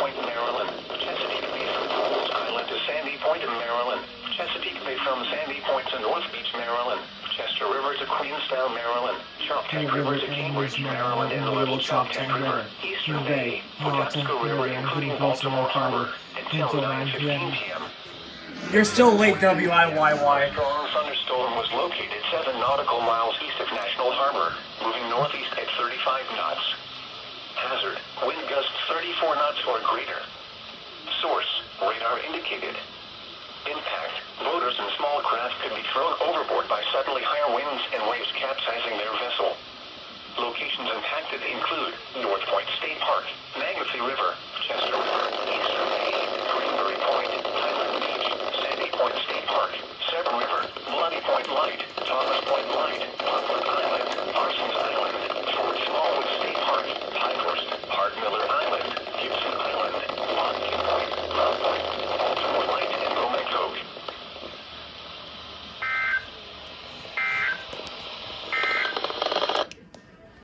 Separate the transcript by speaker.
Speaker 1: Point, Maryland. Chesapeake Bay from Pools Island to Sandy Point in Maryland. Chesapeake Bay from Sandy Point to North Beach, Maryland. Chester River to Queenstown, Maryland. Choptank River to Cambridge, Maryland, and the Little Choptank River. Eastern Bay, Patapsco River, including Baltimore Harbor, until 9:15 p.m.
Speaker 2: You're still late, WIYY.
Speaker 1: A strong thunderstorm was located 7 nautical miles east of National Harbor, moving northeast at 35 knots. Hazard, wind gusts 34 knots or greater. Source, radar indicated. Impact, boaters and small craft could be thrown overboard by suddenly higher winds and waves capsizing their vessel. Locations impacted include North Point State Park, Magothy River, Chester